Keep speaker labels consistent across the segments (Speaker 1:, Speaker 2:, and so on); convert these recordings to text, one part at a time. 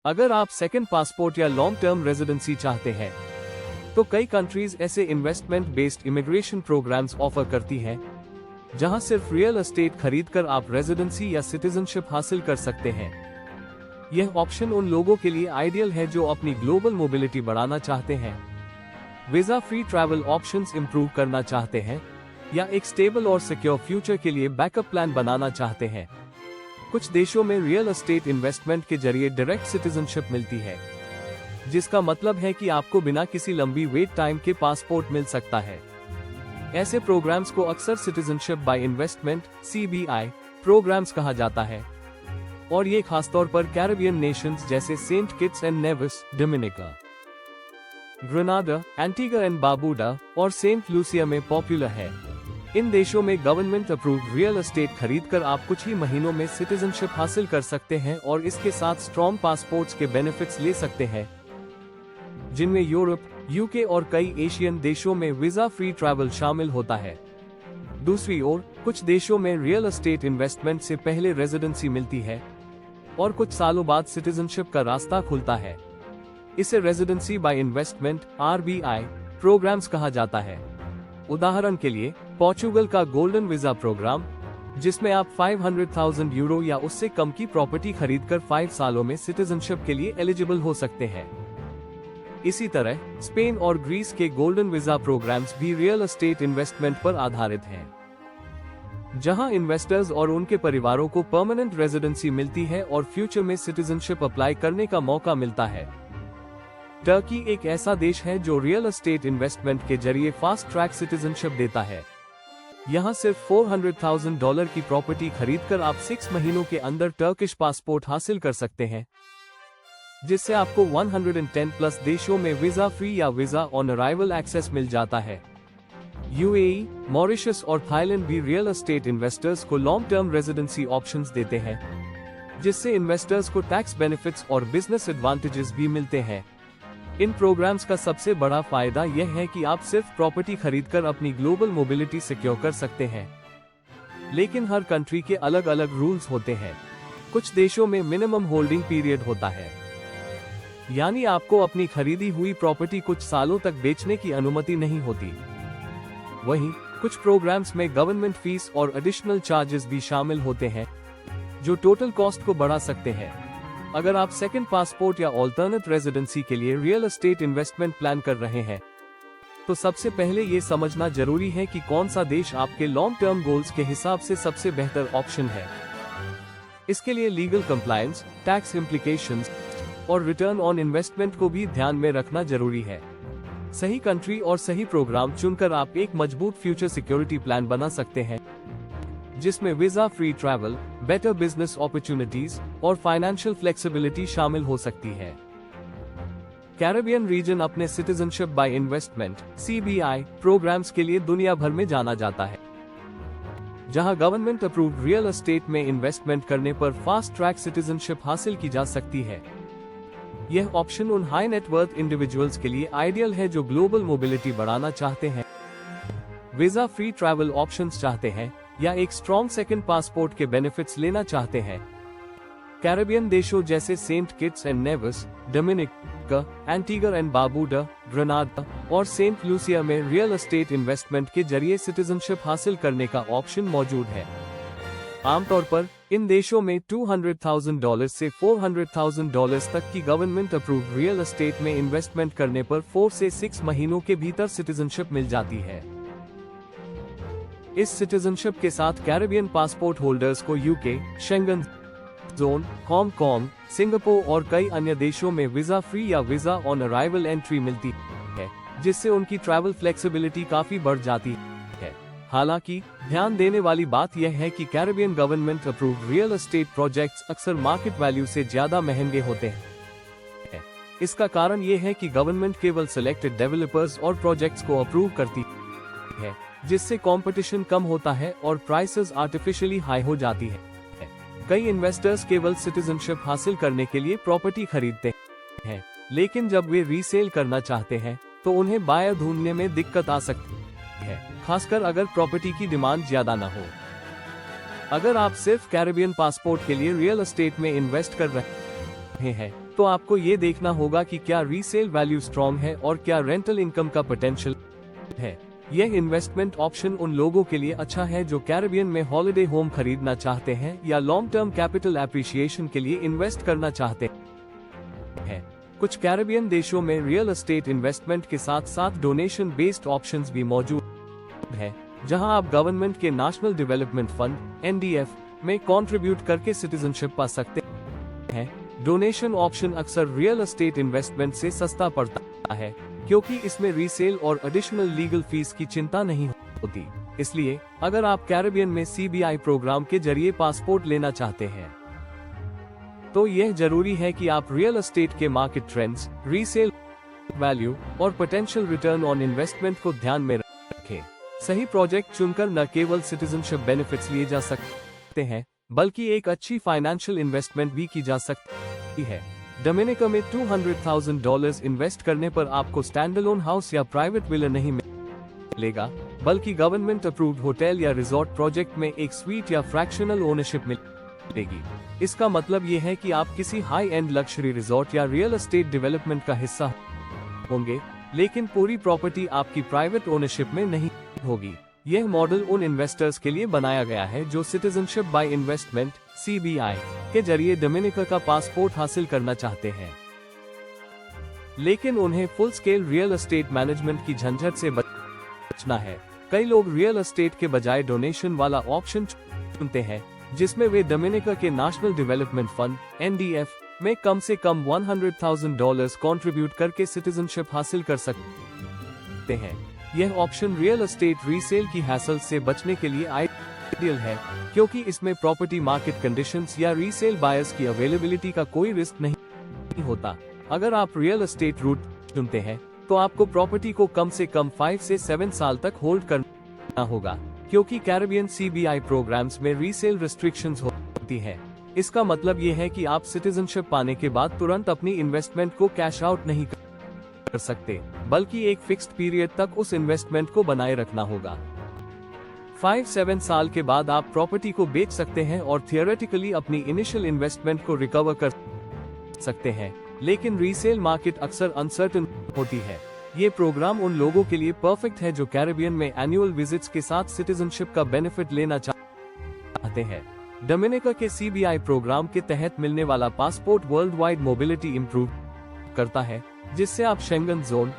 Speaker 1: अगर आप second passport या लॉन्ग टर्म रेजिडेंसी चाहते हैं तो कई कंट्रीज ऐसे investment based immigration programmes offer करती हैं जहां सिर्फ रियल एस्टेट खरीदकर आप रेजिडेंसी या सिटीजनशिप हासिल कर सकते हैं। यह ऑप्शन उन लोगों के लिए आइडियल है जो अपनी ग्लोबल मोबिलिटी बढ़ाना चाहते हैं, visa free travel options improve करना चाहते हैं या एक स्टेबल और सिक्योर फ्यूचर के लिए बैकअप प्लान बनाना चाहते हैं। कुछ देशों में रियल एस्टेट इन्वेस्टमेंट के जरिए डायरेक्ट सिटीजनशिप मिलती है, जिसका मतलब है कि आपको बिना किसी लंबी वेट टाइम के पासपोर्ट मिल सकता है। ऐसे प्रोग्राम्स को अक्सर citizenship by investment (CBI) programmes कहा जाता है और ये खासतौर पर कैरिबियन नेशंस जैसे Saint Kitts and Nevis, Dominica, Grenada, Antigua and Barbuda और सेंट लूसिया में पॉपुलर है। इन देशों में गवर्नमेंट अप्रूव्ड रियल एस्टेट खरीदकर आप कुछ ही महीनों में सिटीजनशिप हासिल कर सकते हैं और इसके साथ स्ट्रॉन्ग पासपोर्ट्स के बेनिफिट्स ले सकते हैं, जिनमें यूरोप, यूके और कई एशियन देशों में वीजा फ्री ट्रैवल शामिल होता है। दूसरी ओर, कुछ देशों में रियल एस्टेट इन्वेस्टमेंट से पहले रेजिडेंसी मिलती है और कुछ सालों बाद सिटीजनशिप का रास्ता खुलता है। इसे residency by investment (RBI) programmes कहा जाता है। उदाहरण के लिए, पोर्चुगल का गोल्डन वीजा प्रोग्राम, जिसमें आप 500,000 यूरो या उससे कम की प्रॉपर्टी खरीदकर 5 सालों में सिटीजनशिप के लिए एलिजिबल हो सकते हैं। इसी तरह स्पेन और ग्रीस के गोल्डन वीजा प्रोग्राम्स भी रियल एस्टेट इन्वेस्टमेंट पर आधारित हैं, जहां इन्वेस्टर्स और उनके परिवारों को परमानेंट रेजिडेंसी मिलती है और फ्यूचर में सिटीजनशिप अप्लाई करने का मौका मिलता है। टर्की एक ऐसा देश है जो रियल एस्टेट इन्वेस्टमेंट के जरिए फास्ट ट्रैक सिटीजनशिप देता है। यहां सिर्फ $400,000 की प्रॉपर्टी खरीदकर आप 6 महीनों के अंदर टर्किश पासपोर्ट हासिल कर सकते हैं, जिससे आपको 110 प्लस देशों में वीजा फ्री या वीजा ऑन अराइवल एक्सेस मिल जाता है। UAE, मॉरिशस और थाईलैंड भी रियल एस्टेट इन्वेस्टर्स को लॉन्ग टर्म रेजिडेंसी ऑप्शंस देते हैं, जिससे इन्वेस्टर्स को टैक्स बेनिफिट्स और बिजनेस एडवांटेजेस भी मिलते हैं। इन प्रोग्राम्स का सबसे बड़ा फायदा यह है कि आप सिर्फ प्रॉपर्टी खरीदकर अपनी ग्लोबल मोबिलिटी सिक्योर कर सकते हैं, लेकिन हर कंट्री के अलग अलग रूल्स होते हैं। कुछ देशों में मिनिमम होल्डिंग पीरियड होता है, यानी आपको अपनी खरीदी हुई प्रॉपर्टी कुछ सालों तक बेचने की अनुमति नहीं होती। वहीं कुछ प्रोग्राम्स में गवर्नमेंट फीस और एडिशनल चार्जेस भी शामिल होते हैं, जो टोटल कॉस्ट को बढ़ा सकते हैं। अगर आप सेकंड पासपोर्ट या ऑल्टरनेट रेजिडेंसी के लिए रियल एस्टेट इन्वेस्टमेंट प्लान कर रहे हैं, तो सबसे पहले ये समझना जरूरी है कि कौन सा देश आपके लॉन्ग टर्म गोल्स के हिसाब से सबसे बेहतर ऑप्शन है। इसके लिए लीगल कंप्लायंस, टैक्स इम्प्लीकेशंस और रिटर्न ऑन इन्वेस्टमेंट को भी ध्यान में रखना जरूरी है। सही कंट्री और सही प्रोग्राम चुनकर आप एक मजबूत फ्यूचर सिक्योरिटी प्लान बना सकते हैं, जिसमें visa free travel, better business opportunities और फाइनेंशियल फ्लेक्सिबिलिटी शामिल हो सकती है। कैरिबियन रीजन अपने citizenship by investment (CBI) programmes के लिए दुनिया भर में जाना जाता है, जहां गवर्नमेंट अप्रूव्ड रियल एस्टेट में इन्वेस्टमेंट करने पर फास्ट ट्रैक सिटीजनशिप हासिल की जा सकती है। यह ऑप्शन उन हाई नेटवर्थ इंडिविजुअल्स के लिए आइडियल है जो ग्लोबल मोबिलिटी बढ़ाना चाहते हैं, वीजा फ्री ट्रैवल ऑप्शंस चाहते हैं या एक स्ट्रॉन्ग सेकंड पासपोर्ट के बेनिफिट्स लेना चाहते हैं। कैरिबियन देशों जैसे Saint Kitts and Nevis, Dominica, Antigua and Barbuda, Grenada और सेंट लूसिया में रियल एस्टेट इन्वेस्टमेंट के जरिए सिटीजनशिप हासिल करने का ऑप्शन मौजूद है। आमतौर पर इन देशों में $200,000 से $400,000 तक की गवर्नमेंट अप्रूव्ड रियल एस्टेट में इन्वेस्टमेंट करने पर 4 से 6 महीनों के भीतर सिटीजनशिप मिल जाती है। इस सिटीजनशिप के साथ कैरिबियन पासपोर्ट होल्डर्स को UK, Schengen zone, Hong Kong, Singapore और कई अन्य देशों में वीजा फ्री या वीजा ऑन अराइवल एंट्री मिलती है, जिससे उनकी ट्रैवल फ्लेक्सिबिलिटी काफी बढ़ जाती है। हालांकि ध्यान देने वाली बात यह है कि Caribbean government approved real estate projects अक्सर मार्केट वैल्यू से ज्यादा महंगे होते हैं। इसका कारण ये है कि गवर्नमेंट केवल सिलेक्टेड डेवलपर्स और प्रोजेक्ट्स को अप्रूव करती है, जिससे कंपटीशन कम होता है और प्राइसेस आर्टिफिशियली हाई हो जाती है। कई इन्वेस्टर्स केवल सिटीजनशिप हासिल करने के लिए प्रॉपर्टी खरीदते हैं, लेकिन जब वे रीसेल करना चाहते हैं तो उन्हें बायर ढूंढने में दिक्कत आ सकती है, खासकर अगर प्रॉपर्टी की डिमांड ज्यादा न हो। अगर आप सिर्फ कैरिबियन पासपोर्ट के लिए रियल एस्टेट में इन्वेस्ट कर रहे हैं तो आपको ये देखना होगा कि क्या रीसेल वैल्यू स्ट्रॉन्ग है और क्या रेंटल इनकम का पोटेंशियल है। यह इन्वेस्टमेंट ऑप्शन उन लोगों के लिए अच्छा है जो कैरिबियन में हॉलिडे होम खरीदना चाहते हैं या लॉन्ग टर्म कैपिटल एप्रिसिएशन के लिए इन्वेस्ट करना चाहते हैं। कुछ कैरिबियन देशों में रियल एस्टेट इन्वेस्टमेंट के साथ साथ डोनेशन बेस्ड ऑप्शंस भी मौजूद है, जहां आप गवर्नमेंट के नेशनल डेवलपमेंट फंड (NDF) में कंट्रीब्यूट करके सिटीजनशिप पा सकते हैं। डोनेशन ऑप्शन अक्सर रियल एस्टेट इन्वेस्टमेंट से सस्ता पड़ता है, क्योंकि इसमें रीसेल और एडिशनल लीगल फीस की चिंता नहीं होती। इसलिए अगर आप कैरिबियन में CBI प्रोग्राम के जरिए पासपोर्ट लेना चाहते हैं, तो यह जरूरी है कि आप रियल एस्टेट के मार्केट ट्रेंड्स, रीसेल वैल्यू और पोटेंशियल रिटर्न ऑन इन्वेस्टमेंट को ध्यान में रखें। सही प्रोजेक्ट चुनकर न केवल सिटीजनशिप बेनिफिट्स लिए जा सकते हैं, बल्कि एक अच्छी फाइनेंशियल इन्वेस्टमेंट भी की जा सकती है। डोमिनिका में $200,000 इन्वेस्ट करने पर आपको स्टैंडअलोन हाउस या प्राइवेट विला नहीं मिलेगा, बल्कि गवर्नमेंट अप्रूव्ड होटल या रिजॉर्ट प्रोजेक्ट में एक स्वीट या फ्रैक्शनल ओनरशिप मिलेगी। इसका मतलब ये है कि आप किसी हाई एंड लक्जरी रिजॉर्ट या रियल एस्टेट डेवलपमेंट का हिस्सा होंगे, लेकिन पूरी प्रॉपर्टी आपकी प्राइवेट ओनरशिप में नहीं होगी। यह मॉडल उन इन्वेस्टर्स के लिए बनाया गया है जो सिटीजनशिप बाय इन्वेस्टमेंट (CBI) के जरिए डोमिनिका का पासपोर्ट हासिल करना चाहते हैं, लेकिन उन्हें full scale real estate management की झंझट से बचना है। कई लोग रियल एस्टेट के बजाय डोनेशन वाला ऑप्शन चुनते हैं, जिसमें वे डोमिनिका के नेशनल डेवलपमेंट फंड (NDF) में कम से कम $100,000 कंट्रीब्यूट करके सिटीजनशिप हासिल कर सकते हैं। यह ऑप्शन रियल एस्टेट रीसेल की हैसल से बचने के लिए आइडियल है, क्योंकि इसमें प्रॉपर्टी मार्केट कंडीशंस या रीसेल बायर्स की अवेलेबिलिटी का कोई रिस्क नहीं होता। अगर आप रियल एस्टेट रूट चुनते हैं, तो आपको प्रॉपर्टी को कम से कम 5 से 7 साल तक होल्ड करना होगा, क्योंकि कैरिबियन CBI प्रोग्राम्स में रीसेल रिस्ट्रिक्शंस होती है। इसका मतलब ये है कि आप सिटीजनशिप पाने के बाद तुरंत अपनी इन्वेस्टमेंट को कैश आउट नहीं कर सकते, बल्कि एक फिक्स्ड पीरियड तक उस इन्वेस्टमेंट को बनाए रखना होगा। 5-7 साल के बाद आप प्रॉपर्टी को बेच सकते हैं और थियोरेटिकली अपनी इनिशियल इन्वेस्टमेंट को रिकवर कर सकते हैं, लेकिन रीसेल मार्केट अक्सर अनसर्टेन होती है। ये प्रोग्राम उन लोगों के लिए परफेक्ट है जो कैरिबियन में एनुअल विजिट्स के साथ सिटीजनशिप का बेनिफिट लेना चाहते हैं। डोमिनिका के CBI प्रोग्राम के तहत मिलने वाला passport world wide mobility improve करता है, जिससे आप शेंगन जोन,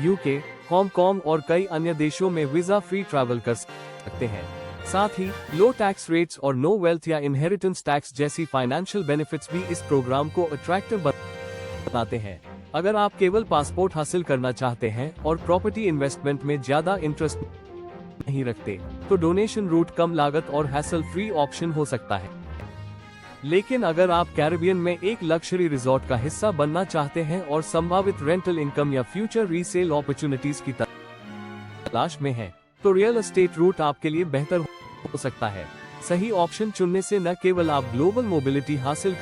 Speaker 1: UK, हांगकांग और कई अन्य देशों में वीजा फ्री ट्रैवल कर सकते हैं। साथ ही लो टैक्स रेट्स और नो वेल्थ या इनहेरिटेंस टैक्स जैसी फाइनेंशियल बेनिफिट्स भी इस प्रोग्राम को अट्रैक्टिव बनाते हैं। अगर आप केवल पासपोर्ट हासिल करना चाहते हैं और प्रॉपर्टी इन्वेस्टमेंट में ज्यादा इंटरेस्ट नहीं रखते, तो डोनेशन रूट कम लागत और हैसल फ्री ऑप्शन हो सकता है। लेकिन अगर आप कैरिबियन में एक लक्जरी रिजॉर्ट का हिस्सा बनना चाहते हैं और संभावित रेंटल इनकम या फ्यूचर रीसेल अपॉर्चुनिटीज की तलाश में हैं, तो रियल एस्टेट रूट आपके लिए बेहतर हो सकता है। सही ऑप्शन चुनने से न केवल आप ग्लोबल मोबिलिटी हासिल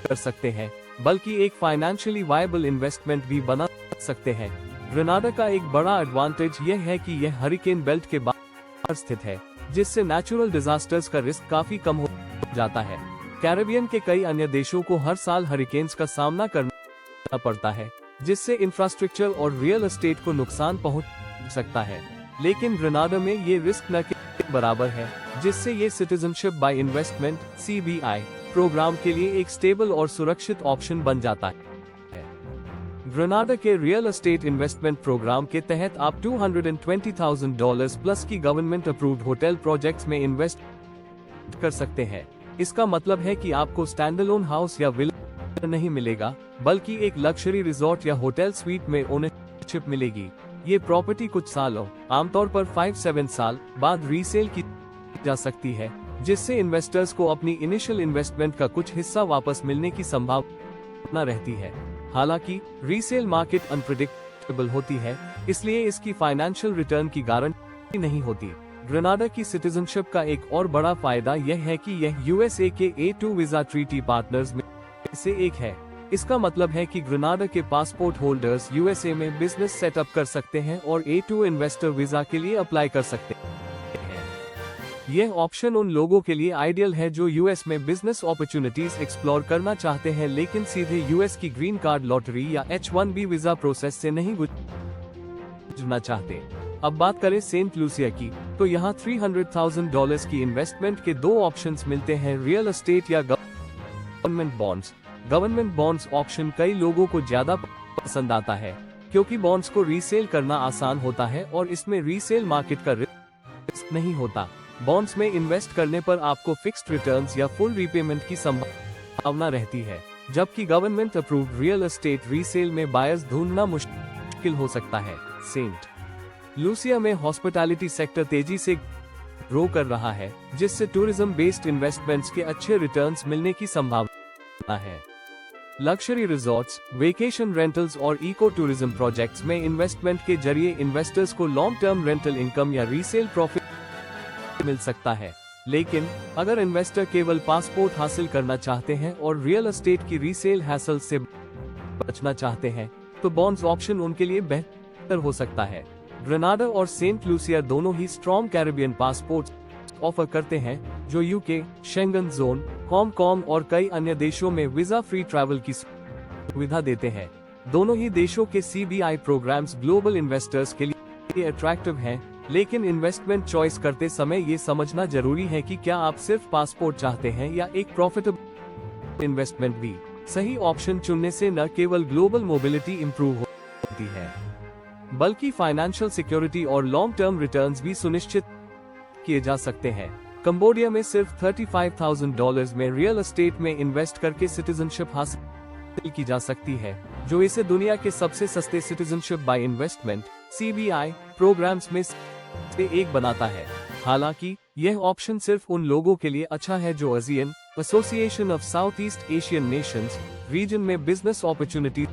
Speaker 1: कर सकते हैं, बल्कि एक फाइनेंशियली वायबल इन्वेस्टमेंट भी बना सकते हैं। ग्रेनाडा का एक बड़ा एडवांटेज यह है कि यह हरिकेन बेल्ट के बाहर स्थित है, जिससे नेचुरल डिजास्टर्स का रिस्क काफी कम हो जाता है। कैरिबियन के कई अन्य देशों को हर साल हरिकेन्स का सामना करना पड़ता है, जिससे इंफ्रास्ट्रक्चर और रियल एस्टेट को नुकसान पहुंच सकता है, लेकिन ग्रेनाडा में ये रिस्क न के बराबर है, जिससे ये citizenship by investment (CBI) programme के लिए एक स्टेबल और सुरक्षित ऑप्शन बन जाता है। ग्रेनाडा के रियल एस्टेट इन्वेस्टमेंट प्रोग्राम के तहत आप $220,000 प्लस की गवर्नमेंट अप्रूव्ड होटल प्रोजेक्ट्स में इन्वेस्ट कर सकते हैं। इसका मतलब है कि आपको स्टैंडअलोन हाउस या विला नहीं मिलेगा, बल्कि एक लक्जरी रिजॉर्ट या होटल स्वीट में ओनरशिप मिलेगी। ये प्रॉपर्टी कुछ सालों, आमतौर पर 5-7 साल बाद रीसेल की जा सकती है, जिससे इन्वेस्टर्स को अपनी इनिशियल इन्वेस्टमेंट का कुछ हिस्सा वापस मिलने की संभावना रहती है। हालांकि रीसेल मार्केट अनप्रेडिक्टेबल होती है, इसलिए इसकी फाइनेंशियल रिटर्न की गारंटी नहीं होती। ग्रेनाडा की सिटीजनशिप का एक और बड़ा फायदा यह है कि यह USA के A2 वीजा ट्रीटी पार्टनर्स में से एक है। इसका मतलब है कि ग्रेनाडा के पासपोर्ट होल्डर्स USA में बिजनेस सेटअप कर सकते हैं और A2 इन्वेस्टर वीजा के लिए अप्लाई कर सकते हैं। यह ऑप्शन उन लोगों के लिए आइडियल है जो यूएस में बिजनेस अपॉर्चुनिटीज एक्सप्लोर करना चाहते हैं लेकिन सीधे यूएस की ग्रीन कार्ड लॉटरी या H-1B वीजा प्रोसेस से नहीं गुजरना चाहते। अब बात करें सेंट लूसिया की, तो यहाँ $300,000 की इन्वेस्टमेंट के दो ऑप्शंस मिलते हैं, रियल एस्टेट या government bonds. Government bonds option कई लोगों को ज्यादा पसंद आता है क्योंकि बॉन्ड्स को रीसेल करना आसान होता है और इसमें रीसेल मार्केट का रिस्क नहीं होता। बॉन्ड्स में इन्वेस्ट करने पर आपको फिक्स्ड रिटर्न्स या फुल रीपेमेंट की संभावना रहती है, जबकि government approved real estate resale में बायर्स ढूंढना मुश्किल हो सकता है। सेंट लूसिया में हॉस्पिटैलिटी सेक्टर तेजी से ग्रो कर रहा है, जिससे टूरिज्म बेस्ड इन्वेस्टमेंट्स के अच्छे रिटर्न्स मिलने की संभावना है। लग्जरी रिजॉर्ट्स, वेकेशन रेंटल्स और इको टूरिज्म प्रोजेक्ट्स में इन्वेस्टमेंट के जरिए इन्वेस्टर्स को लॉन्ग टर्म रेंटल इनकम या रीसेल प्रॉफिट मिल सकता है। लेकिन अगर इन्वेस्टर केवल पासपोर्ट हासिल करना चाहते हैं और रियल एस्टेट की रीसेल हैसल से बचना चाहते हैं, तो बॉन्ड्स ऑप्शन उनके लिए बेहतर हो सकता है। ग्रेनाडा और सेंट लूसिया दोनों ही स्ट्रॉन्ग कैरिबियन पासपोर्ट ऑफर करते हैं, जो यूके, शेंगन जोन, हांगकांग और कई अन्य देशों में वीजा फ्री ट्रैवल की सुविधा देते हैं। दोनों ही देशों के CBI प्रोग्राम्स ग्लोबल इन्वेस्टर्स के लिए अट्रैक्टिव हैं, लेकिन इन्वेस्टमेंट चॉइस करते समय ये समझना जरूरी है कि क्या आप सिर्फ पासपोर्ट चाहते हैं या एक प्रॉफिटेबल इन्वेस्टमेंट भी। सही ऑप्शन चुनने से न केवल ग्लोबल मोबिलिटी इंप्रूव होती है, बल्कि फाइनेंशियल सिक्योरिटी और लॉन्ग टर्म रिटर्न्स भी सुनिश्चित किए जा सकते हैं। कंबोडिया में सिर्फ $35,000 में रियल एस्टेट में इन्वेस्ट करके सिटीजनशिप हासिल की जा सकती है, जो इसे दुनिया के सबसे सस्ते citizenship by investment CBI programmes में से एक बनाता है। हालांकि यह ऑप्शन सिर्फ उन लोगों के लिए अच्छा है जो ASEAN Association of South East Asian Nations region में बिजनेस अपॉर्चुनिटी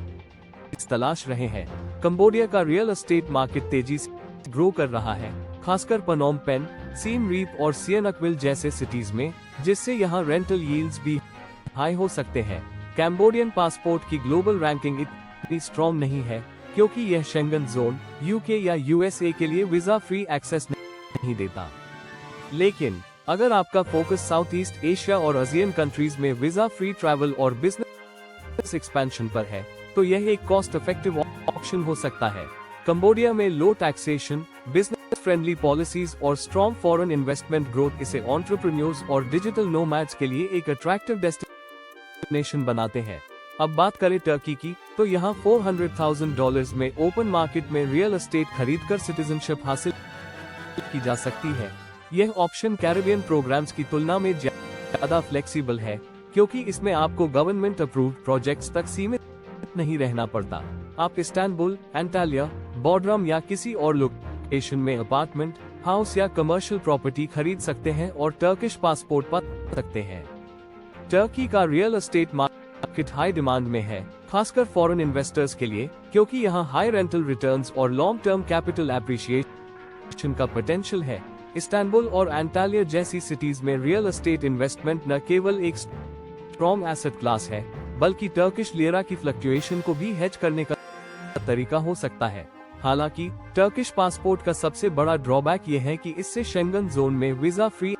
Speaker 1: तलाश रहे हैं। कंबोडिया का रियल एस्टेट मार्केट तेजी से ग्रो कर रहा है, खासकर पनोम पेन, सीम रीप और सियनकविल जैसे सिटीज में, जिससे यहाँ रेंटल यील्ड्स भी हाई हो सकते हैं। कैम्बोडियन पासपोर्ट की ग्लोबल रैंकिंग इतनी स्ट्रॉन्ग नहीं है क्योंकि यह शेंगन जोन, यूके या USA के लिए वीजा फ्री एक्सेस नहीं देता। लेकिन अगर आपका फोकस साउथ ईस्ट एशिया और ASEAN कंट्रीज में वीजा फ्री ट्रैवल और बिजनेस एक्सपेंशन पर है, तो यह एक कॉस्ट इफेक्टिव ऑप्शन हो सकता है। कंबोडिया में लो टैक्सेशन, बिजनेस फ्रेंडली पॉलिसीज और स्ट्रॉन्ग फॉरेन इन्वेस्टमेंट ग्रोथ इसे एंटरप्रेन्योर्स और डिजिटल नोमैड्स के लिए एक अट्रैक्टिव डेस्टिनेशन बनाते हैं। अब बात करें टर्की की, तो यहाँ $400,000 में ओपन मार्केट में रियल एस्टेट खरीदकर सिटीजनशिप हासिल की जा सकती है। यह ऑप्शन कैरिबियन प्रोग्राम्स की तुलना में ज्यादा फ्लेक्सिबल है क्योंकि इसमें आपको गवर्नमेंट अप्रूव्ड प्रोजेक्ट्स तक सीमित नहीं रहना पड़ता। आप इस्तांबुल, एंटालिया, बोड्रम या किसी और लोकेशन में अपार्टमेंट, हाउस या कमर्शियल प्रॉपर्टी खरीद सकते हैं और टर्किश पासपोर्ट पा सकते हैं। टर्की का real estate market high demand में है, खासकर फॉरेन इन्वेस्टर्स के लिए, क्योंकि यहाँ हाई रेंटल रिटर्न्स और लॉन्ग टर्म कैपिटल एप्रिशिएशन का पोटेंशियल है। इस्तांबुल और एंटालिया जैसी सिटीज में रियल एस्टेट इन्वेस्टमेंट न केवल एक स्ट्रॉन्ग एसेट क्लास है, बल्कि टर्किश लिरा की फ्लक्चुएशन को भी हेज करने का तरीका हो सकता है। हालांकि टर्किश पासपोर्ट का सबसे बड़ा ड्रॉबैक यह है कि इससे शेंगन जोन में वीजा फ्री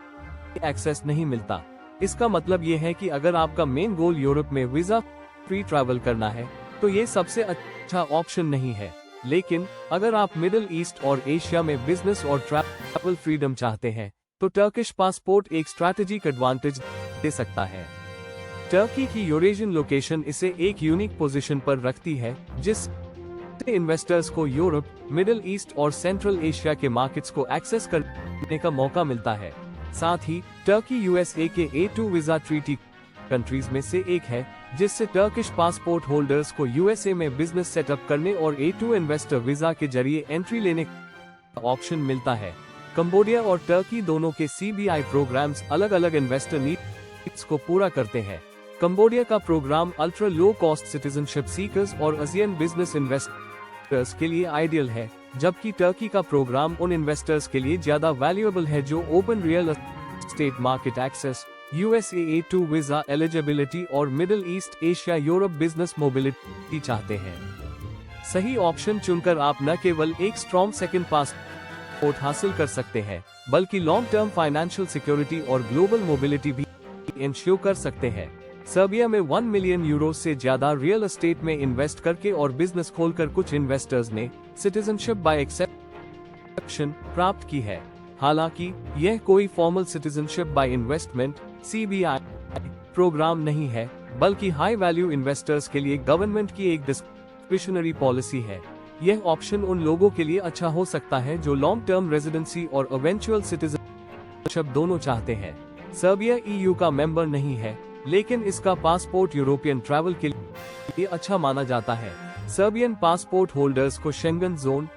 Speaker 1: एक्सेस नहीं मिलता। इसका मतलब यह है कि अगर आपका मेन गोल यूरोप में वीजा फ्री ट्रैवल करना है, तो ये सबसे अच्छा ऑप्शन नहीं है। लेकिन अगर आप मिडिल ईस्ट और एशिया में बिजनेस और ट्रैवल फ्रीडम चाहते हैं, तो टर्किश पासपोर्ट एक स्ट्रैटेजिक एडवांटेज दे सकता है। टर्की की यूरेशियन लोकेशन इसे एक यूनिक पोजीशन पर रखती है, जिससे इन्वेस्टर्स को यूरोप, मिडिल ईस्ट और सेंट्रल एशिया के मार्केट्स को एक्सेस करने का मौका मिलता है। साथ ही टर्की USA के A2 वीजा ट्रीटी कंट्रीज में से एक है, जिससे टर्किश पासपोर्ट होल्डर्स को USA में बिजनेस सेटअप करने और A2 इन्वेस्टर वीजा के जरिए एंट्री लेने का ऑप्शन मिलता है। कंबोडिया और टर्की दोनों के CBI प्रोग्राम्स अलग अलग इन्वेस्टर नीड्स को पूरा करते हैं। कंबोडिया का programme ultra low cost citizenship seekers और ASEAN बिजनेस इन्वेस्टर्स के लिए आइडियल है, जबकि टर्की का प्रोग्राम उन इन्वेस्टर्स के लिए ज्यादा वैल्यूएबल है जो open real estate market access, USA A2 visa eligibility और middle east Asia Europe business mobility चाहते हैं। सही ऑप्शन चुनकर आप न केवल एक स्ट्रॉन्ग सेकंड पासपोर्ट हासिल कर सकते हैं, बल्कि लॉन्ग टर्म फाइनेंशियल सिक्योरिटी और ग्लोबल मोबिलिटी भी इंश्योर कर सकते हैं। सर्बिया में 1 मिलियन यूरो से ज्यादा रियल एस्टेट में इन्वेस्ट करके और बिजनेस खोलकर कुछ इन्वेस्टर्स ने सिटीजनशिप बाय एक्सेप्शन प्राप्त की है। हालांकि यह कोई formal citizenship by investment (CBI) programme नहीं है, बल्कि हाई वैल्यू इन्वेस्टर्स के लिए गवर्नमेंट की एक डिस्क्रिशनरी पॉलिसी है। यह ऑप्शन उन लोगों के लिए अच्छा हो सकता है जो लॉन्ग टर्म रेजिडेंसी और इवेंचुअल सिटीजनशिप दोनों चाहते हैं। सर्बिया EU का मेंबर नहीं है, लेकिन इसका पासपोर्ट यूरोपियन ट्रैवल के लिए अच्छा माना जाता है। सर्बियन पासपोर्ट होल्डर्स को शेंगन जोन,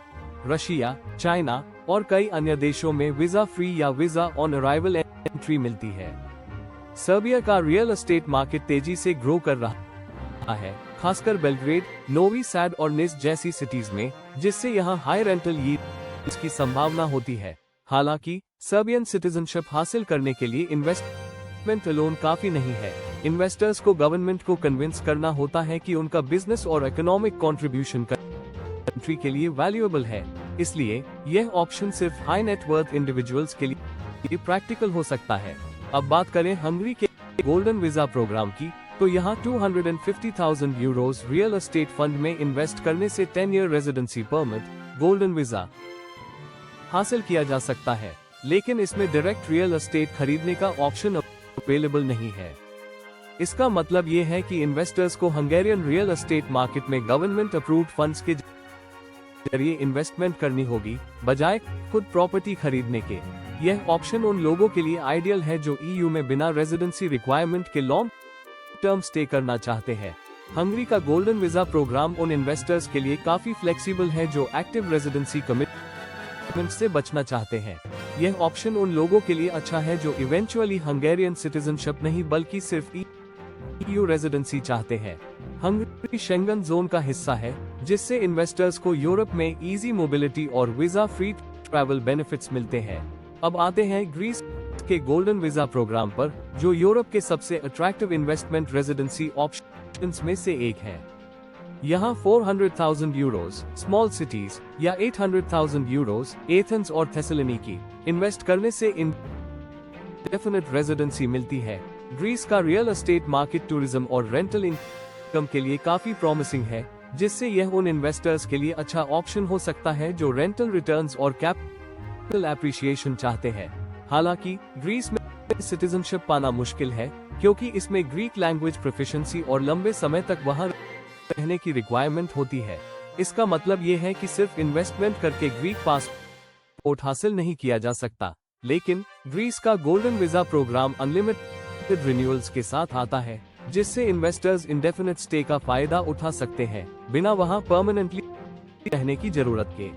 Speaker 1: रशिया, चाइना और कई अन्य देशों में वीजा फ्री या वीजा ऑन अराइवल एंट्री मिलती है। सर्बिया का रियल एस्टेट मार्केट तेजी से ग्रो कर रहा है, खासकर बेलग्रेड, नोवी सैड और निस जैसी सिटीज में, जिससे यहां हाई रेंटल यील्ड की संभावना होती है। हालांकि सर्बियन सिटीजनशिप हासिल करने के लिए इन्वेस्टमेंट अलोन काफी नहीं है। इन्वेस्टर्स को गवर्नमेंट को कन्विंस करना होता है कि उनका बिजनेस और इकोनॉमिक कंट्रीब्यूशन कंट्री के लिए वैल्यूएबल है। इसलिए यह ऑप्शन सिर्फ हाई नेटवर्थ इंडिविजुअल्स के लिए प्रैक्टिकल हो सकता है। अब बात करें हंगरी के गोल्डन वीजा प्रोग्राम की, तो यहाँ 250,000 यूरोज रियल एस्टेट फंड में इन्वेस्ट करने से 10 year residency permit golden visa हासिल किया जा सकता है, लेकिन इसमें डायरेक्ट रियल एस्टेट खरीदने का ऑप्शन अवेलेबल नहीं है। इसका मतलब ये है कि इन्वेस्टर्स को हंगेरियन रियल एस्टेट मार्केट में गवर्नमेंट अप्रूव्ड फंड्स के जरिए इन्वेस्टमेंट करनी होगी, बजाय खुद प्रॉपर्टी खरीदने के। यह ऑप्शन उन लोगों के लिए आइडियल है जो EU में बिना रेजिडेंसी रिक्वायरमेंट के लॉन्ग टर्म स्टे करना चाहते हैं। हंगरी का गोल्डन वीजा प्रोग्राम उन इन्वेस्टर्स के लिए काफी फ्लेक्सिबल है जो एक्टिव रेजिडेंसी कमिटमेंट से बचना चाहते हैं। यह ऑप्शन उन लोगों के लिए अच्छा है जो इवेंचुअली हंगेरियन सिटीजनशिप नहीं बल्कि सिर्फ EU रेजिडेंसी चाहते हैं। हंगरी शेंगन जोन का हिस्सा है, जिससे इन्वेस्टर्स को यूरोप में इजी मोबिलिटी और वीजा फ्री ट्रैवल बेनिफिट्स मिलते हैं। अब आते हैं ग्रीस के गोल्डन वीजा प्रोग्राम पर, जो यूरोप के सबसे अट्रैक्टिव इन्वेस्टमेंट रेजिडेंसी ऑप्शंस में से एक है। यहाँ 400,000 यूरोज स्मॉल सिटीज या 800,000 यूरोज एथेंस और थेसलोनिकी इन्वेस्ट करने से इंडेफिनिट रेजिडेंसी मिलती है। ग्रीस का रियल एस्टेट मार्केट टूरिज्म और रेंटल इनकम के लिए काफी प्रॉमिसिंग है, जिससे यह उन इन्वेस्टर्स के लिए अच्छा ऑप्शन हो सकता है जो रेंटल रिटर्न्स और कैपिटल एप्रिसिएशन चाहते हैं। हालांकि ग्रीस में सिटीजनशिप पाना मुश्किल है, क्योंकि इसमें ग्रीक लैंग्वेज प्रोफिशिएंसी और लंबे समय तक वहां रहने की रिक्वायरमेंट होती है। इसका मतलब ये है कि सिर्फ इन्वेस्टमेंट करके ग्रीक पासपोर्ट हासिल नहीं किया जा सकता, लेकिन ग्रीस का golden visa programme unlimited renewals के साथ आता है, जिससे इन्वेस्टर्स इंडेफिनिट स्टे का फायदा उठा सकते हैं, बिना वहां परमानेंटली रहने की जरूरत के।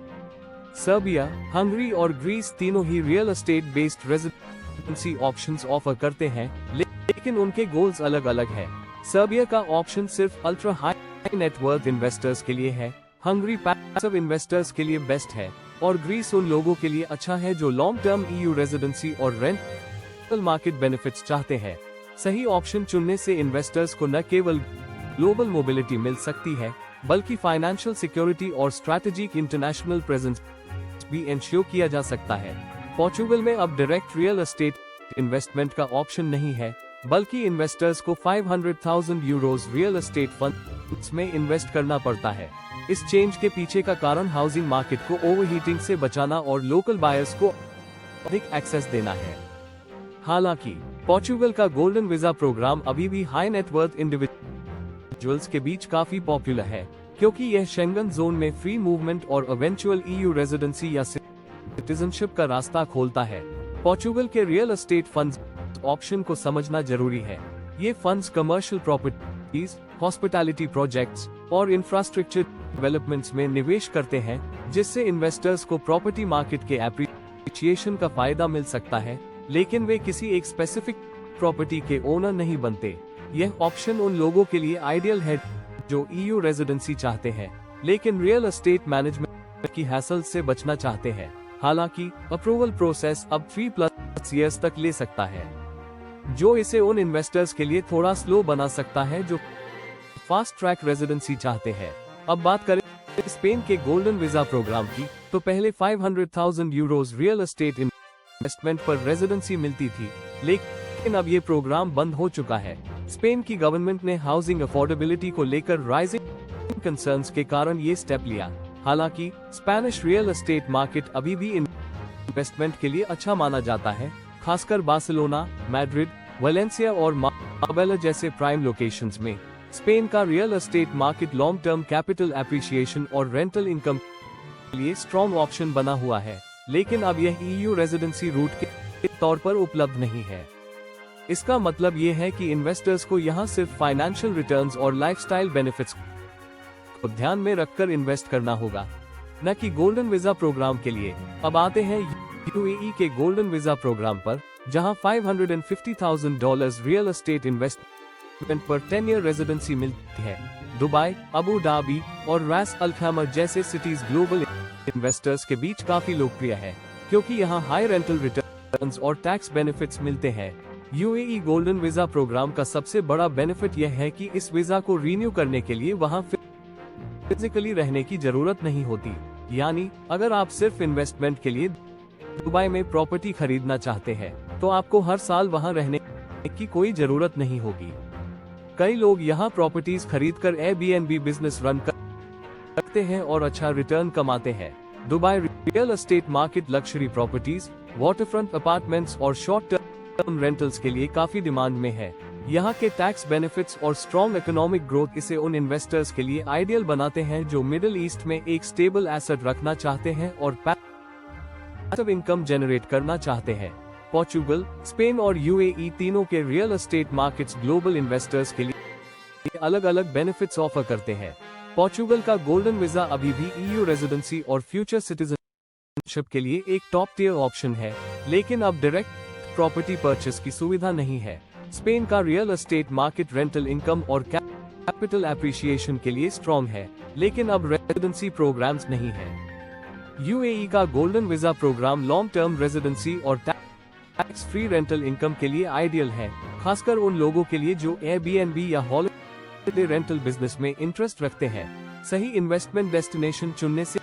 Speaker 1: सर्बिया, हंगरी और ग्रीस तीनों ही real estate based residency options offer करते हैं, लेकिन उनके गोल्स अलग अलग हैं। सर्बिया का ऑप्शन सिर्फ अल्ट्रा हाई नेटवर्थ इन्वेस्टर्स के लिए है, हंगरी पैसिव इन्वेस्टर्स के लिए बेस्ट है, और ग्रीस उन लोगों के लिए अच्छा है जो लॉन्ग टर्म EU रेजिडेंसी और रेंटल मार्केट बेनिफिट्स चाहते हैं। सही ऑप्शन चुनने से इन्वेस्टर्स को न केवल ग्लोबल मोबिलिटी मिल सकती है, बल्कि फाइनेंशियल सिक्योरिटी और स्ट्रैटेजिक इंटरनेशनल प्रेजेंस भी इंश्योर किया जा सकता है। पोर्चुगल में अब डायरेक्ट रियल एस्टेट इन्वेस्टमेंट का ऑप्शन नहीं है, बल्कि इन्वेस्टर्स को 500,000 यूरोज रियल एस्टेट फंड्स में इन्वेस्ट करना पड़ता है। इस चेंज के पीछे का कारण हाउसिंग मार्केट को ओवरहीटिंग से बचाना और लोकल बायर्स को अधिक एक्सेस देना है। हालांकि पोर्चुगल का गोल्डन वीजा प्रोग्राम अभी भी हाई नेटवर्थ इंडिविजुअल्स के बीच काफी पॉपुलर है, क्योंकि यह शेंगन जोन में फ्री मूवमेंट और इवेंचुअल EU रेजिडेंसी या सिटीजनशिप का रास्ता खोलता है। पोर्चुगल के रियल एस्टेट फंड्स ऑप्शन को समझना जरूरी है। ये funds commercial properties, hospitality projects और इंफ्रास्ट्रक्चर डेवलपमेंट्स में निवेश करते हैं, जिससे इन्वेस्टर्स को प्रॉपर्टी मार्केट के एप्रिसिएशन का फायदा मिल सकता है, लेकिन वे किसी एक स्पेसिफिक प्रॉपर्टी के ओनर नहीं बनते। यह ऑप्शन उन लोगों के लिए आइडियल है जो EU रेजिडेंसी चाहते हैं, लेकिन रियल एस्टेट मैनेजमेंट की हैसल से बचना चाहते हैं। हालांकि अप्रूवल प्रोसेस अब 3+ इयर्स तक ले सकता है, जो इसे उन इन्वेस्टर्स के लिए थोड़ा स्लो बना सकता है जो फास्ट ट्रैक रेजिडेंसी चाहते हैं। अब बात करें स्पेन के गोल्डन वीजा प्रोग्राम की, तो पहले 500,000 यूरोज रियल एस्टेट इन्वेस्टमेंट पर रेजिडेंसी मिलती थी, लेकिन अब ये प्रोग्राम बंद हो चुका है। स्पेन की गवर्नमेंट ने हाउसिंग अफोर्डेबिलिटी को लेकर राइजिंग कंसर्न्स के कारण ये स्टेप लिया। हालांकि स्पेनिश रियल एस्टेट मार्केट अभी भी इन्वेस्टमेंट के लिए अच्छा माना जाता है, खासकर बार्सिलोना, मैड्रिड, वेलेंसिया और मार्बेला जैसे प्राइम लोकेशंस में। स्पेन का real estate market long term capital appreciation और रेंटल इनकम के लिए स्ट्रॉन्ग ऑप्शन बना हुआ है, लेकिन अब यह ईयू रेजिडेंसी रूट के तौर पर उपलब्ध नहीं है। इसका मतलब ये है कि इन्वेस्टर्स को यहाँ सिर्फ फाइनेंशियल रिटर्न्स और लाइफस्टाइल बेनिफिट्स को ध्यान में रखकर इन्वेस्ट करना होगा, न कि गोल्डन वीजा प्रोग्राम के लिए। अब आते हैं यूएई के गोल्डन वीजा प्रोग्राम पर, जहां $550,000 रियल एस्टेट इन्वेस्टमेंट पर 10 ईयर रेजिडेंसी मिलती है। दुबई, अबू धाबी और रास अल खैमर जैसे सिटीज ग्लोबल इन्वेस्टर्स के बीच काफी लोकप्रिय है, क्योंकि यहां हाई रेंटल रिटर्न्स और टैक्स बेनिफिट्स मिलते हैं। यूएई गोल्डन वीजा प्रोग्राम का सबसे बड़ा बेनिफिट यह है कि इस वीजा को रीन्यू करने के लिए वहां फिजिकली रहने की जरूरत नहीं होती। यानी अगर आप सिर्फ इन्वेस्टमेंट के लिए दुबई में प्रॉपर्टी खरीदना चाहते हैं, तो आपको हर साल वहां रहने की कोई जरूरत नहीं होगी। कई लोग यहां प्रॉपर्टीज खरीदकर एयरबीएनबी बिजनेस रन करते हैं और अच्छा रिटर्न कमाते हैं। Dubai real estate market luxury properties, waterfront apartments और शॉर्ट टर्म रेंटल्स के लिए काफी डिमांड में है। यहाँ के टैक्स बेनिफिट्स और स्ट्रॉन्ग इकोनॉमिक ग्रोथ इसे उन इन्वेस्टर्स के लिए आइडियल बनाते हैं जो मिडिल ईस्ट में एक स्टेबल एसेट रखना चाहते हैं और पैसिव इनकम जनरेट करना चाहते हैं। पोर्चुगल, स्पेन और यूएई तीनों के real estate markets global investors के लिए अलग अलग बेनिफिट्स ऑफर करते हैं। पोर्चुगल का गोल्डन वीजा अभी भी ईयू रेजिडेंसी और फ्यूचर सिटीजनशिप के लिए एक टॉप टियर ऑप्शन है, लेकिन अब डायरेक्ट प्रॉपर्टी परचेस की सुविधा नहीं है। स्पेन का real estate market rental income और कैपिटल एप्रिसिएशन के लिए स्ट्रॉन्ग है, लेकिन अब रेजिडेंसी प्रोग्राम्स नहीं है। यूएई का golden visa programme long term residency और टैक्स फ्री रेंटल इनकम के लिए आइडियल है, खासकर उन लोगों के लिए जो एयरबीएनबी या हॉलिडे रेंटल बिजनेस में इंटरेस्ट रखते हैं। सही इन्वेस्टमेंट डेस्टिनेशन चुनने से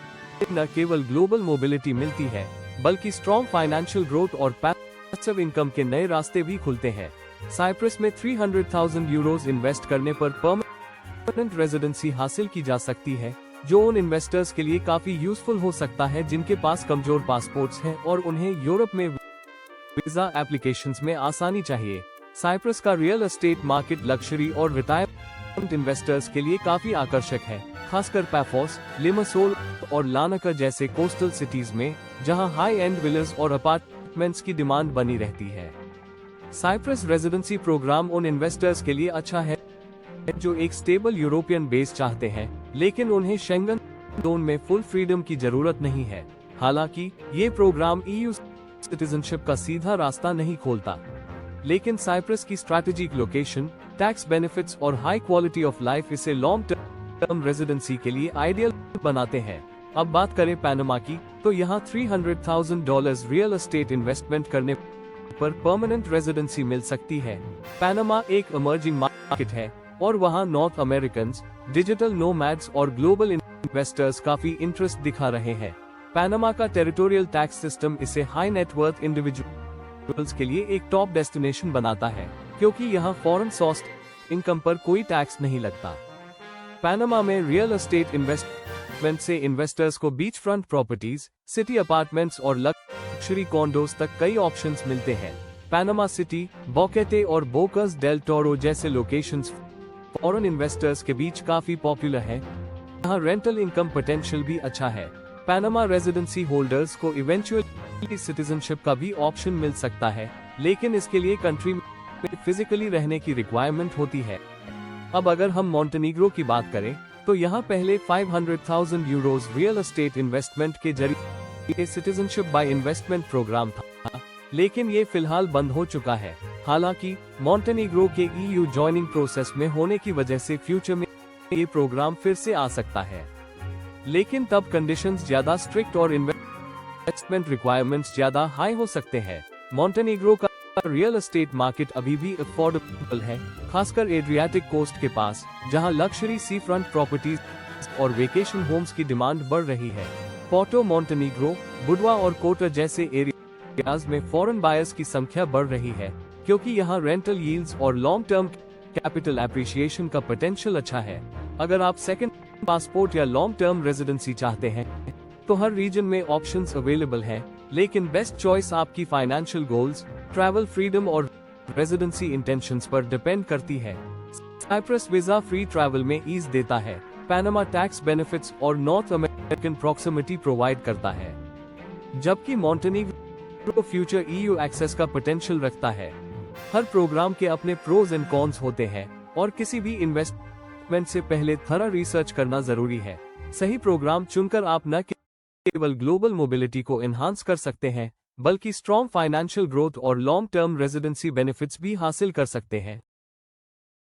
Speaker 1: न केवल ग्लोबल मोबिलिटी मिलती है, बल्कि स्ट्रॉन्ग फाइनेंशियल ग्रोथ और पैसिव इनकम के नए रास्ते भी खुलते हैं। साइप्रस में 300,000 यूरोज इन्वेस्ट करने पर परमानेंट रेजिडेंसी हासिल की जा सकती है, जो उन इन्वेस्टर्स के लिए काफी यूजफुल हो सकता है जिनके पास कमजोर पासपोर्ट्स हैं और उन्हें यूरोप में वीजा एप्लीकेशंस में आसानी चाहिए। साइप्रस का रियल एस्टेट मार्केट लग्जरी और रिटायरमेंट इन्वेस्टर्स के लिए काफी आकर्षक है, खासकर पैफोस, लिमासोल और लार्नाका जैसे कोस्टल सिटीज में, जहां हाई एंड विलास और अपार्टमेंट्स की डिमांड बनी रहती है। साइप्रस रेजिडेंसी प्रोग्राम उन इन्वेस्टर्स के लिए अच्छा है जो एक स्टेबल यूरोपियन बेस चाहते हैं, लेकिन उन्हें शेंगन जोन में फुल फ्रीडम की जरूरत नहीं है। हालांकि ये प्रोग्राम ईयू सिटीजनशिप का सीधा रास्ता नहीं खोलता, लेकिन साइप्रस की स्ट्रैटेजिक लोकेशन, टैक्स बेनिफिट्स और हाई क्वालिटी ऑफ लाइफ इसे लॉन्ग टर्म रेजिडेंसी के लिए आइडियल बनाते हैं। अब बात करें पैनामा की, तो यहाँ $300,000 रियल एस्टेट इन्वेस्टमेंट करने पर परमानेंट रेजिडेंसी मिल सकती है। पैनामा एक इमर्जिंग मार्केट है और वहां नॉर्थ अमेरिकन, डिजिटल नोमैड्स और ग्लोबल इन्वेस्टर्स काफी इंटरेस्ट दिखा रहे हैं। पैनामा का टेरिटोरियल टैक्स सिस्टम इसे हाई नेटवर्थ इंडिविजुअल्स के लिए एक टॉप डेस्टिनेशन बनाता है, क्योंकि यहाँ फॉरेन सोर्स्ड इनकम पर कोई टैक्स नहीं लगता। पैनामा में रियल एस्टेट इन्वेस्टमेंट से इन्वेस्टर्स को beach front properties, city apartments और लग्जरी कॉन्डोज तक कई ऑप्शंस मिलते हैं। पैनामा सिटी, बोकेटे और बोकास डेल टोरो जैसे लोकेशंस फॉरेन इन्वेस्टर्स के बीच काफी पॉपुलर है। यहाँ रेंटल इनकम पोटेंशियल भी अच्छा है। पैनामा रेजिडेंसी होल्डर्स को इवेंचुअली सिटीजनशिप का भी ऑप्शन मिल सकता है, लेकिन इसके लिए कंट्री में फिजिकली रहने की रिक्वायरमेंट होती है। अब अगर हम मॉन्टेनीग्रो की बात करें, तो यहाँ पहले 500,000 यूरोज रियल एस्टेट इन्वेस्टमेंट के जरिए सिटीजनशिप बाय इन्वेस्टमेंट प्रोग्राम था, लेकिन ये फिलहाल बंद हो चुका है। हालांकि मॉन्टेनीग्रो के ईयू ज्वाइनिंग प्रोसेस में होने की वजह से फ्यूचर में ये प्रोग्राम फिर से आ सकता है, लेकिन तब कंडीशंस ज्यादा स्ट्रिक्ट और इन्वेस्टमेंट रिक्वायरमेंट्स ज्यादा हाई हो सकते हैं। मॉन्टेनीग्रो का रियल एस्टेट मार्केट अभी भी अफोर्डेबल है, खासकर एड्रियाटिक कोस्ट के पास, जहां लग्जरी सी फ्रंट प्रॉपर्टीज और वेकेशन होम्स की डिमांड बढ़ रही है। पोर्टो मॉन्टेनीग्रो, बुडवा और कोटा जैसे एरिया एरियाज में फॉरेन बायर्स की संख्या बढ़ रही है, क्योंकि यहाँ रेंटल यील्ड्स और लॉन्ग टर्म कैपिटल एप्रिसिएशन का पोटेंशियल अच्छा है। अगर आप सेकंड पासपोर्ट या लॉन्ग टर्म रेजिडेंसी चाहते हैं तो हर रीजन में ऑप्शंस अवेलेबल हैं, लेकिन बेस्ट चॉइस आपकी फाइनेंशियल गोल्स, ट्रैवल फ्रीडम और रेजिडेंसी इंटेंशंस पर डिपेंड करती है। साइप्रस वीजा फ्री ट्रैवल में ईज देता है, पैनामा टैक्स बेनिफिट्स और नॉर्थ अमेरिकन प्रॉक्सिमिटी प्रोवाइड करता है, जबकि मॉन्टेनीग्रो फ्यूचर ईयू एक्सेस का पोटेंशियल रखता है। हर प्रोग्राम के अपने प्रोज एंड कॉन्स होते हैं और किसी भी इन्वेस्टमेंट से पहले थरा रिसर्च करना जरूरी है। सही प्रोग्राम चुनकर आप न केवल ग्लोबल मोबिलिटी को एनहांस कर सकते हैं, बल्कि स्ट्रॉन्ग फाइनेंशियल ग्रोथ और लॉन्ग टर्म रेजिडेंसी बेनिफिट्स भी हासिल कर सकते हैं।